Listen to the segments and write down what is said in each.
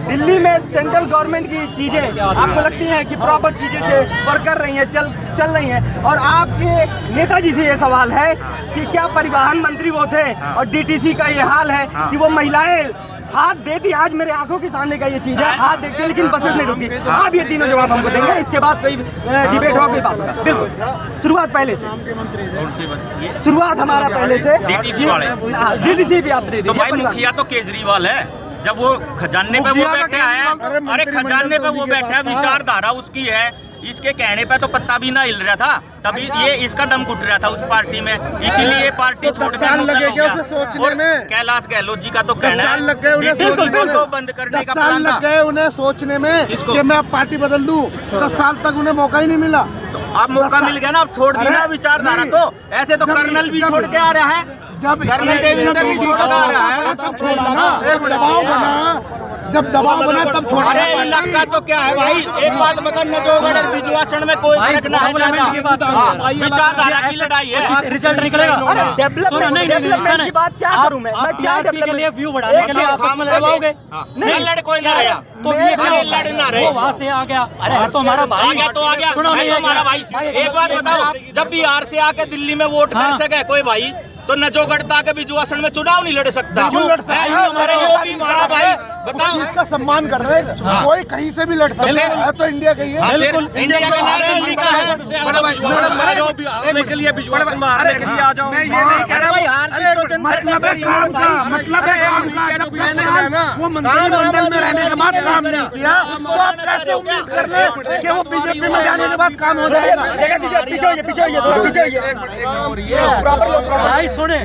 दिल्ली में central government की चीजें आपको लगती हैं कि प्रॉपर चीजें से वर्क कर रही हैं, चल रही हैं, और आपके नेताजी से ये सवाल है कि क्या परिवहन मंत्री वो थे और डीटीसी का ये हाल है कि वो महिलाएं हाथ देती, आज मेरे आंखों के सामने का ये चीज है, हाथ देखते लेकिन बसें नहीं रुकती। आप ये तीनों जवाब हमको देंगे, इसके बाद कोई डिबेट होगा, कोई बात होगा। बिल्कुल शुरुआत पहले से, शुरुआत हमारा पहले से डीटीसी भी आप दे दीजिए। तो भाई मुखिया तो केजरीवाल है, जब वो खजाने पे वो बैठा है, अरे खजाने पे वो बैठा है, विचारधारा उसकी है, इसके कहने पे तो पत्ता भी ना हिल रहा था, तभी ये इसका दम घुट रहा था उस पार्टी में, इसीलिए पार्टी छोड़ के कैलाश गहलोत जी का तो कहना है तो बंद करने का प्लान था उन्हें सोचने में कि मैं अब पार्टी बदल दूं। 10 साल तक उन्हें मौका ही नहीं मिला। अब मौका मिल गया ना, अब छोड़ दी ना विचारधारा। तो ऐसे तो कर्नल भी छोड़ के आ रहा है, कर्नल देवेंद्र भी छोड़ के आ रहा है, तब छोड़ा ना, दबाव बना, जब दबाव बना तब छोड़ा। अरे इलाका तो क्या है भाई, एक बात बता, नजोगढ़ और बिजवासन में कोई फर्क ना है ज्यादा, विचारधारा की लड़ाई है, रिजल्ट निकलेगा। डेवलपमेंट की बात क्या करूं मैं क्या के लिए व्यू बढ़ाने के लिए आपस में लड़वाओगे? नहीं लड़ कोई ना रहा, तो ये लड़ ना रहे, वहाँ से आ गया, अरे है तो हमारा भाई, आ गया तो आ गया, सुनो नहीं हमारा भाई। एक बात बताओ, जब बिहार से आके दिल्ली में वोट कर सके कोई भाई, तो नजोगढ़ के बिजवासन में चुनाव नहीं लड़ सकता। क्यों लड़ सकता है? अरे वो भी हमारा भाई, बताओ इसका सम्मान कर रहे हैं, कोई कहीं से भी लड़ सकता है, तो इंडिया का ही है। बिल्कुल इंडिया का नाम दिल्ली का है। के लिए बिजवासन मारने के लिए आ जाओ, मैं ये नहीं कह रहा भाई, मतलब है काम का, मतलब है काम का। जब वो मंत्रिमंडल में रहने के बाद काम नहीं किया, तो आप कैसे उम्मीद कर ले कि वो बीजेपी में जाने के बाद काम हो जाएगा? भाई सुने,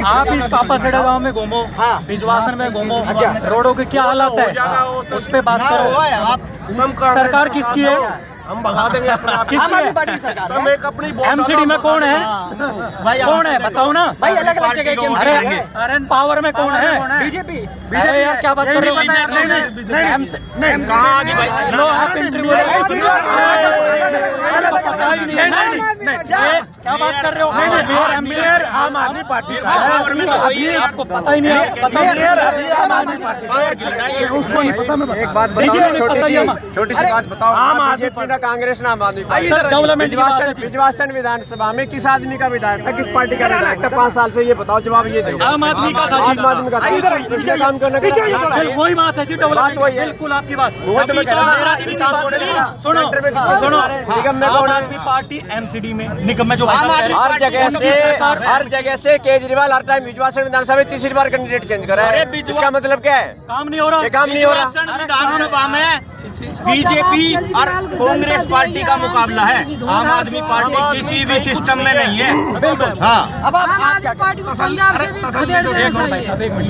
आप इस पापा सेड़ा गाँव में घूमो, बिजवासन में घूमो, रोडों के क्या हालात है उस पे बात करो। सरकार किसकी है? हम भगा देंगे किसकी है? एमसीडी में कौन है? कौन है बताओ ना भाई, अलग अलग जगह के अरे पावर में कौन है? बीजेपी। अरे यार क्या बात कर रहे हो? नहीं कहाँ आ गई भाई? लो आप इंटरव्यू पता ही नहीं है, क्या बात कर रहे हो? मेयर आम आदमी पार्टी का अभी आपको पता ही नहीं है, पता नहीं है आम आदमी पार्टी का, उसको नहीं पता। मैं एक बात बताओ, छोटी सी बात बताओ, आम आदमी पार्टी कांग्रेस नाम आदमी पार्टी डेवलपमेंट बिजवासन विधानसभा में किस आदमी का विधायक था, किस पार्टी का विधायक था 5 साल से? ये बताओ, जवाब ये दो। आम आदमी का था, आम आदमी का काम करने का वही बात है जी, डेवलपमेंट बिल्कुल आपकी बात। सुनो सुनो, आम आदमी पार्टी एमसीडी में निगम में जो हर जगह से केजरीवाल हर टाइम बिजवासन विधानसभा में तीसरी बार कैंडिडेट चेंज कर रहा है, इसका मतलब क्या है? काम नहीं हो रहा, काम नहीं हो रहा। विधानसभा में बीजेपी और कांग्रेस पार्टी का मुकाबला है, आम आदमी पार्टी किसी भी सिस्टम में नहीं है। हाँ, अब आप पार्टी को पंजाब से भी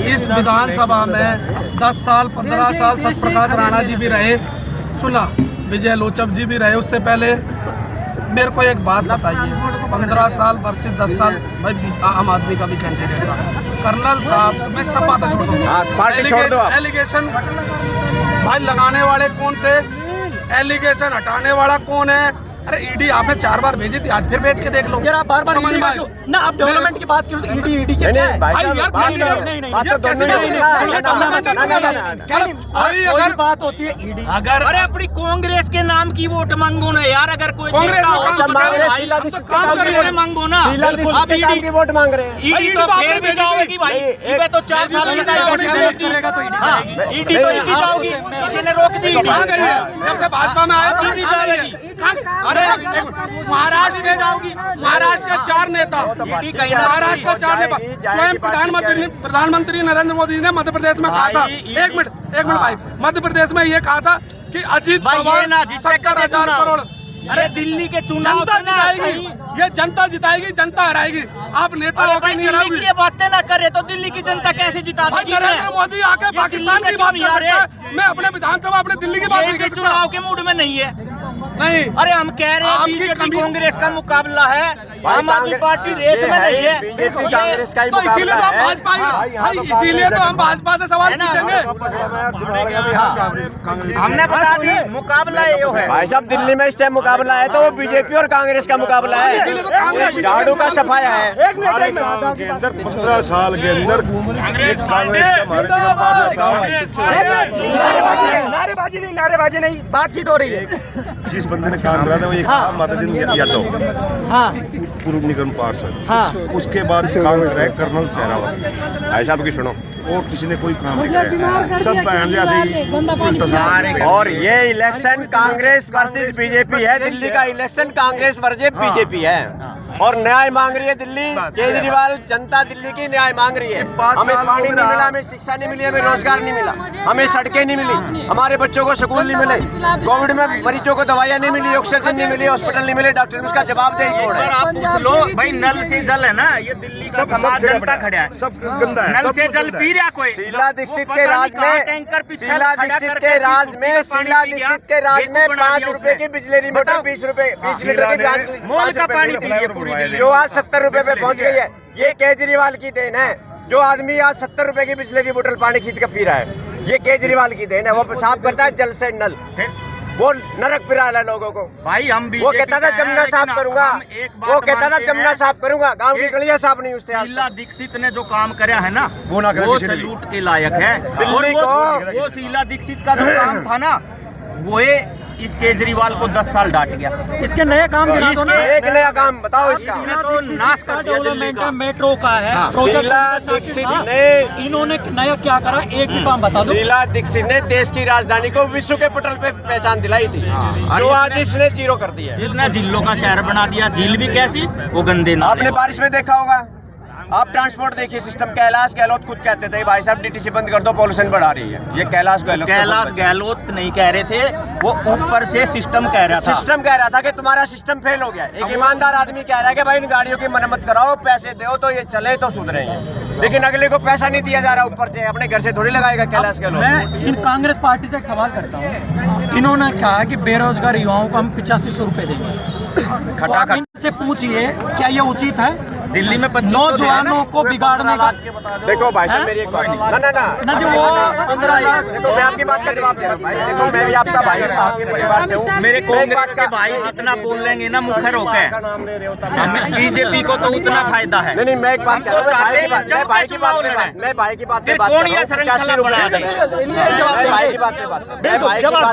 इस विधानसभा में 10 साल 15 साल सत्यप्रकाश राणा जी भी रहे, सुना विजय लोचब जी भी रहे उससे पहले। मेरे को एक बात बताइए, 15 साल वर्षित 10 साल भाई आम आदमी का भी कैंडिडेट था। कर्नल साहब, मैं सब बातें छोड़ दूँ, एलिगेशन भाई लगाने वाले कौन थे, एलिगेशन हटाने वाला कौन है? अरे ईडी आपने 4 बार भेजी थी, आज फिर भेज के देख लो। यार आप बार-बार ना, आप डेवलपमेंट की बात करो, ईडी क्या है? अगर बात होती है ईडी, अगर अरे अपनी कांग्रेस के नाम की वोट मांगो ना यार, अगर कोई मांगो ना, आप ईडी की वोट मांग रहे हैं, ईडी तो फिर भी जाओगी भाई, इबे तो 4 साल की ईडी तो ईडी जाओगी, किसी ने रोक दी? जब से भाजपा में आया ईडी जाएगी। अरे महाराष्ट्र में जाओगी, महाराष्ट्र के 4 नेता, महाराष्ट्र का 4 नेता, स्वयं प्रधानमंत्री नरेंद्र मोदी ने मध्य प्रदेश में कहा था, एक मिनट भाई, मध्य प्रदेश में ये कहा था कि अजीत पवार 70,000 करोड़। अरे दिल्ली के चुनाव जनता जिताएगी, ये जनता जिताएगी, जनता हराएगी, आप नेता होकर नहीं हराओगे। ये बातें ना करे तो दिल्ली की जनता कैसे जिता देगी? नरेंद्र मोदी आके पाकिस्तान की बात कर रहे हैं, मैं अपने विधानसभा अपने दिल्ली की बात नहीं कर सकता। चुनाव के मूड में नहीं है। नहीं, अरे हम कह रहे हैं बीजेपी कांग्रेस का मुकाबला है, आम आदमी पार्टी रेस में नहीं है, तो इसीलिए तो हम भाजपा, इसीलिए तो हम भाजपा से सवाल पूछेंगे। हमने बता दी मुकाबला ये है भाई साहब, दिल्ली में इस टाइम मुकाबला है तो वो बीजेपी और कांग्रेस का मुकाबला है, झाड़ू का सफाया है। के अंदर 15 साल के अंदर कांग्रेस का बयानबाजी नहीं, नारेबाजी नहीं, बातचीत हो रही है। जिस बंदे ने काम करा था वो एक माता दिन यादव, हाँ पूर्व निगम पार्षद, हाँ, उसके बाद काम करा है कर्नल सहरावत। भाई साहब की सुनो, और किसी ने कोई काम नहीं कराया, सब बयान जैसे। और ये इलेक्शन कांग्रेस वर्सेस बीजेपी है, दिल्ली का इलेक्शन कांग्रेस वर्सेस बीजेपी है, और न्याय मांग रही है दिल्ली। केजरीवाल जनता दिल्ली की न्याय मांग रही है। हमें पानी नहीं मिला, हमें शिक्षा नहीं मिली, हमें रोजगार नहीं मिला, हमें सड़कें नहीं मिली, हमारे बच्चों को स्कूल नहीं मिले, कोविड में मरीजों को दवाइयां नहीं मिली, ऑक्सीजन नहीं मिली, हॉस्पिटल नहीं मिले, डॉक्टर उसका जवाब दे। आप पूछ लो भाई, नल से जल है ना, ये दिल्ली का समाज जनता खड़ा है, सब गंदा है, नल से जल पी रहा कोई। शीला दीक्षित के राज में, टैंकर पीछे शीला दीक्षित के राज में, शीला दीक्षित के राज में 5 रुपए की बिजली मोटर 20 रुपए 20 लीटर की मोल का पानी पी रही है पूरी दिल्ली, जो आज 70 रुपए पे पहुंच गई है। ये केजरीवाल की देन है। जो आदमी आज 70 रुपए की बिजली की बोतल पानी खरीद कर पी रहा है, ये केजरीवाल की देन है। वो साफ करता है जल से नल, वो नरक पिरा है लोगों को। भाई हम भी वो कहता था जमुना साफ करूंगा, वो कहता था जमुना साफ करूंगा, गांव की गलियां साफ नहीं उससे। शीला दीक्षित ने जो काम कराया है ना, वो ना करे वो किसी ने भी। सैल्यूट के लायक है। और वो शीला दीक्षित का जो काम था ना, वो इस केजरीवाल को 10 साल डांट गया। इसके नए काम गिना दो ना। एक नया काम बताओ इसका। इसने तो नाश कर दिया दिल्ली का। मेट्रो का है शीला दीक्षित ने, इन्होंने नया क्या करा, एक भी काम बता दो। शीला दीक्षित ने देश की राजधानी को विश्व के पटल पे पहचान दिलाई थी, जो आज इसने जीरो कर दिया। इसने झीलों का शहर बना दिया। झील भी कैसी, वो गंदे नाले। आपने बारिश में देखा होगा, आप ट्रांसपोर्ट देखिए सिस्टम। कैलाश गहलोत खुद कहते थे भाई साहब डीटीसी बंद कर दो, पॉल्यूशन बढ़ा रही है। ये कैलाश गहलोत नहीं कह रहे थे, वो ऊपर से सिस्टम कह रहा था। सिस्टम कह रहा था कि तुम्हारा सिस्टम फेल हो गया। एक ईमानदार आदमी कह रहा है कि भाई इन गाड़ियों की मरम्मत कराओ, पैसे दो तो ये चले तो सुधरेंगे, लेकिन अगले को पैसा नहीं दिया जा रहा ऊपर से, अपने घर से थोड़ी लगाएगा कैलाश गहलोत। मैं इन कांग्रेस पार्टी से एक सवाल करता हूँ। इन्होंने कहा कि बेरोजगार युवाओं को हम 8500 रुपए देंगे। खटाखट इनसे पूछिए क्या ये उचित है? दिल्ली में 25 नौजवानों को बिगाड़ने का। देखो भाई साहब मेरी एक बात, ना जो वो 15 लाख। देखो मैं आपकी बात का जवाब दे रहा हूँ भाई। देखो मैं भी आपका भाई, आपके परिवार से हूँ। मेरे कांग्रेस के भाई जितना बोल लेंगे ना मुखर होकर, बीजेपी को तो उतना फायदा है। नहीं मैं एक बात कह रहा हूँ, मैं भाई की बात पे बात, मैं भाई की बात पे बात,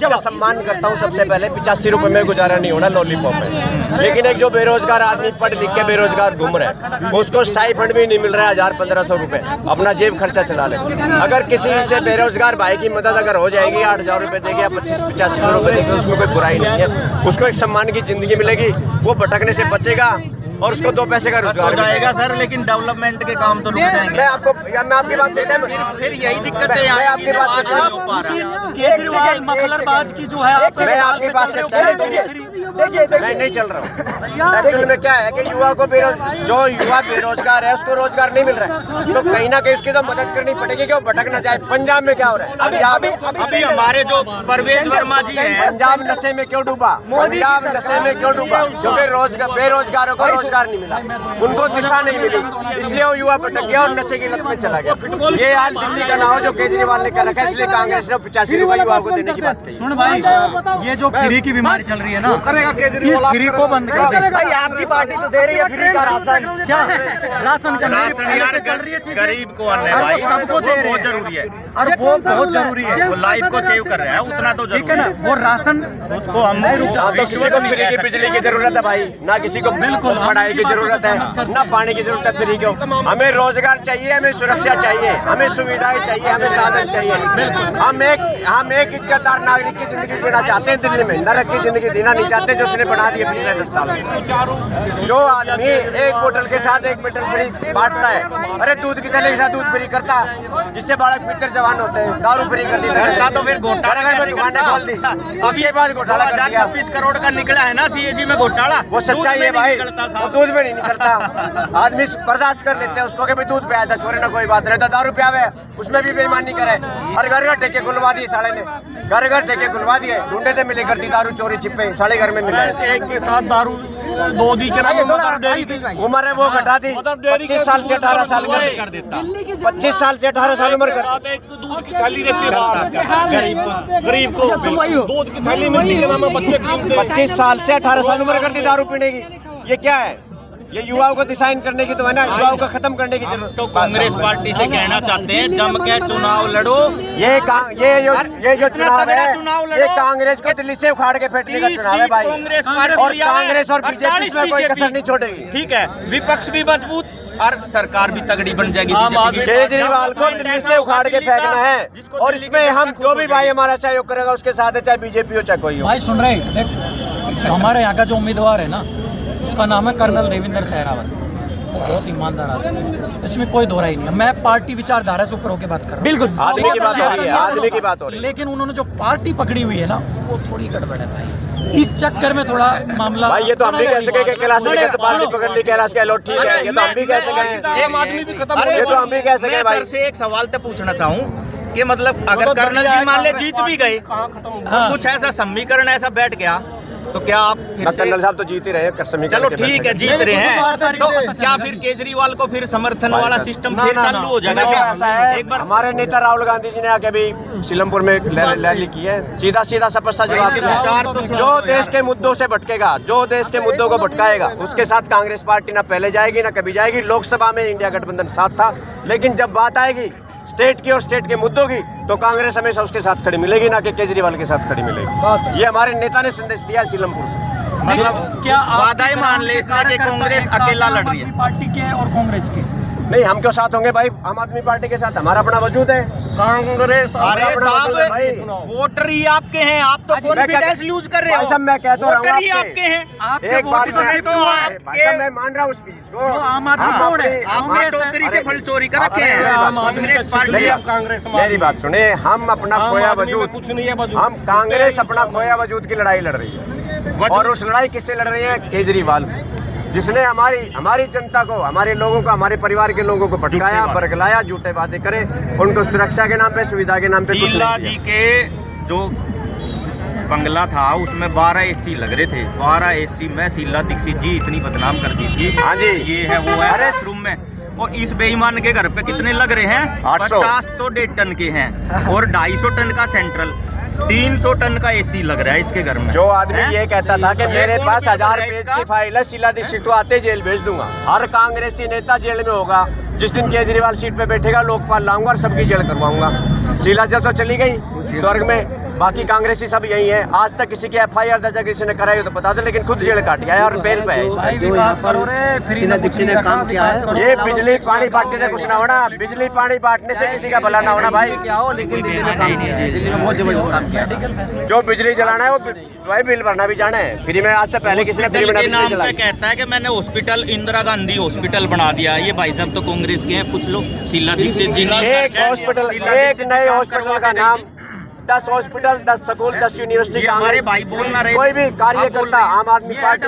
का सम्मान करता हूँ। सबसे पहले 85 रुपए में गुजारा नहीं होना लॉलीपॉप में, लेकिन एक जो बेरोजगार आदमी पढ़ लिख के बेरोजगार घूम रहा है, उसको स्टाइपेंड भी नहीं मिल रहा है 1000-1500 रुपए, अपना जेब खर्चा चला ले। अगर किसी से बेरोजगार भाई की मदद अगर हो जाएगी, 8000 रुपए देगी या 25-85 रुपए देगी, उसमें कोई बुराई नहीं है। उसको एक सम्मान की जिंदगी मिलेगी, वो भटकने से बचेगा और उसको 2 पैसे का रोजगार हो जाएगा सर, लेकिन डेवलपमेंट के काम तो रुक जाएंगे। मैं आपकी बात से फिर यही दिक्कतें मैं आपकी बात से केजरीवाल मखलरबाज की जो है, मैं आपकी बात से मैं नहीं चल रहा हूँ। एक्चुअली में क्या है कि युवा को जो युवा बेरोजगार है उसको रोजगार नहीं मिल रहा है, तो कहीं ना कहीं उसकी तो मदद करनी पड़ेगी कि वो भटक ना जाए। पंजाब में क्या हो रहा है अभी हमारे जो परवेज वर्मा जी हैं, पंजाब नशे में क्यों डूबा? पंजाब नशे में क्यों डूबा? क्योंकि बेरोजगारों को रोजगार नहीं मिला, उनको दिशा नहीं मिली, इसलिए वो युवा भटक गया और नशे की लत में चला गया। ये हाल दिल्ली का ना हो जो केजरीवाल ने कर रखा है, इसलिए कांग्रेस ने 85 रुपए युवा को देने की बात कही। सुन भाई, ये जो फ्री की बीमारी चल रही है ना, इस फ्री को बंद कर दे। भाई आपकी पार्टी तो दे रही है फ्री का राशन। क्या राशन का चल रही है चीज़, गरीब को अन्य भाई सबको दे बहुत जरूरी है, और वो बहुत जरूरी है। वो लाइफ को सेव कर रहा है, उतना तो ठीक है ना, वो राशन उसको हम किसी को फ्री की बिजली की जरूरत है भाई, ना किसी को बिल्कुल पढ़ाई की जरूरत है, ना पानी की जरूरत है फ्री को। हमें रोजगार चाहिए, हमें सुरक्षा चाहिए, हमें सुविधाएं चाहिए, हमें साधन चाहिए। हम एक इज्जतदार नागरिक की जिंदगी जीना चाहते हैं दिल्ली में, नरक की जिंदगी जीना नहीं चाहते जो उसने बना दिया पिछले 10 साल में। जो आदमी एक बोतल के साथ 1 मीटर फ्री बांटता है, अरे दूध की थैली के साथ दूध फ्री करता, जिससे बालक मित्र जवान होते हैं, दारू फ्री कर दी तो फिर घोटाला दुकानें खोल दी। उसके बाद घोटाला कर दिया। 26 करोड़ का निकला है ना सीएजी में घोटाला, वो सच्चाई है भाई, वो दूध में नहीं निकलता। आदमी बर्दाश्त कर लेते हैं उसको कि भाई दूध पे आया था, छोरे ना कोई बात नहीं, तो दारू पे आवे उसमें भी बेईमानी करे। और घर ठेके खुलवा दिए साले ने, घर ठेके खुलवा दिए, ढूंढे थे मिले करती दारू चोरी छिपे साले घर में मिले। एक के साथ दारू 2 दी के नाम उम्र है वो घटा दी, 25 साल से 18 साल कर देता, 25 साल से 18 साल उम्र कर। दूध की थैली देती है गरीब को दूध की थैली मिलती है, 25 साल से 18 साल उम्र कर दी दारू पीने की। ये क्या है? ये युवाओं को डिसाइन करने की तो है ना, युवाओं को खत्म करने की जरूरत। तो कांग्रेस पार्टी से कहना चाहते हैं जम के चुनाव लड़ो। ये जो चुनाव है, ये कांग्रेस को दिल्ली से उखाड़ के फेंकने का चुनाव है भाई। कांग्रेस और बीजेपी में कोई कसर नहीं छोड़ेगी। ठीक है, विपक्ष भी मजबूत और सरकार भी तगड़ी बन जाएगी। केजरीवाल को दिल्ली से उखाड़ के फेंकना है, और इसमें हम जो भी भाई हमारा सहयोग करेगा उसके साथ है, चाहे बीजेपी हो चाहे कोई हो। भाई सुन रहे हैं, हमारे यहाँ का जो उम्मीदवार है ना, उसका नाम है कर्नल देवेंद्र सहरावत। वो बहुत ईमानदार आदमी है, इसमें कोई दोहरा ही नहीं है। मैं पार्टी विचारधारा से ऊपर होकर बात कर रहा हूँ। बिल्कुल आदमी की बात हो रही है, आदमी की बात हो रही है। लेकिन उन्होंने जो पार्टी पकड़ी हुई है ना, वो थोड़ी गड़बड़ है भाई। इस चक्कर में थोड़ा मामला भाई, ये तो हम भी कह सके कि कैलाश ने तो पार्टी पकड़ ली, कैलाश गहलोत ठीक है, ये तो हम भी कह सके। एक आदमी भी खत्म, ये तो हम भी कह सके भाई। सर से एक सवाल तो पूछना चाहूँ कि मतलब अगर कर्नल जी मान ले जीत भी गए, कुछ ऐसा समीकरण ऐसा बैठ गया, तो क्या आप फिर से? कर्नल साहब तो जीत ही रहे हैं, चलो ठीक है, जीत रहे हैं, तो क्या फिर केजरीवाल को फिर समर्थन वाला सिस्टम फिर चालू हो जाएगा क्या? एक बार हमारे नेता राहुल गांधी जी ने आके भी सीलमपुर में रैली की है, सीधा सीधा सपस्ता जवाब दिया। जो देश के मुद्दों से भटकेगा, जो देश के मुद्दों को भटकाएगा, उसके साथ कांग्रेस पार्टी ना पहले जाएगी ना कभी जाएगी। लोकसभा में इंडिया गठबंधन साथ था, लेकिन जब बात आएगी स्टेट की और स्टेट के मुद्दों की, तो कांग्रेस हमेशा उसके साथ खड़ी मिलेगी, ना कि केजरीवाल के साथ खड़ी मिलेगी। ये हमारे नेता ने संदेश दिया सीलमपुर से। मतलब क्या वादा मान ले इसने कि कांग्रेस अकेला लड़ रही है? पार्टी के और कांग्रेस के नहीं, हम क्यों साथ होंगे भाई? आम आदमी पार्टी के साथ हमारा अपना वजूद है। कांग्रेस अरे साहब, वोटर ही आपके हैं, आप तो कॉन्फिडेंस लूज कर रहे हो। सब मैं कहता हूँ, वोटर ही आपके हैं। एक बात तो आपके मैं मान रहा हूँ उस चीज को। आम आदमी कौन है? आपने टोकरी से फल चोरी कर रखे हैं। कांग्रेस पार्टी, कांग्रेस मेरी बात सुने, हम अपना खोया वजूद, कुछ नहीं है, हम कांग्रेस अपना खोया वजूद की लड़ाई लड़ रही है, और उस लड़ाई किससे लड़ रही है? केजरीवाल से, जिसने हमारी जनता को, हमारे लोगों को, हमारे परिवार के लोगों को भटकाया, बरगलाया, झूठे बातें करे, उनको सुरक्षा के नाम पे, सुविधा के नाम पे। शीला जी के जो बंगला था उसमें 12 एसी लग रहे थे, 12 एसी में शीला दीक्षित जी इतनी बदनाम कर दी थी। हाँ जी, ये है वो है रूम में। और इस बेईमान के घर पे कितने लग रहे हैं? 50 तो 1.5 टन के हैं, और 250 टन का सेंट्रल, 300 टन का एसी लग रहा है इसके घर में। जो आदमी ये कहता था कि मेरे पास 1000 पेज की फाइल है, शीला दीक्षित को आते जेल भेज दूंगा। हर कांग्रेसी नेता जेल में होगा जिस दिन केजरीवाल सीट पे बैठेगा, लोकपाल लाऊंगा और सबकी जेल करवाऊंगा। शीला जब तो चली गई स्वर्ग में, बाकी कांग्रेसी सब यही है। आज तक किसी की FIR दर्ज किसी ने कराई हो तो बता दो, लेकिन खुद जेल काट गया है और बेल पे है। ये बिजली पानी बांटने से कुछ ना होना, बिजली पानी बांटने से किसी का भला ना होना भाई। लेकिन दिल्ली में काम किया है, दिल्ली में बहुत जबरदस्त काम किया है। जो बिजली जलाना है वो भाई बिल भरना भी जाना है फ्री में। आज तक पहले किसी ने फ्री में के नाम पे कहता है कि मैंने हॉस्पिटल, इंदिरा गांधी हॉस्पिटल बना दिया। ये भाई साहब तो कांग्रेस के हैं, पूछ लो शीला दीक्षित जी ने। एक हॉस्पिटल, एक नए हॉस्पिटल का नाम, 10 हॉस्पिटल, 10 स्कूल, 10 यूनिवर्सिटी। हमारे भाई बोल ना रहे, कोई भी कार्यकर्ता आम आदमी पार्टी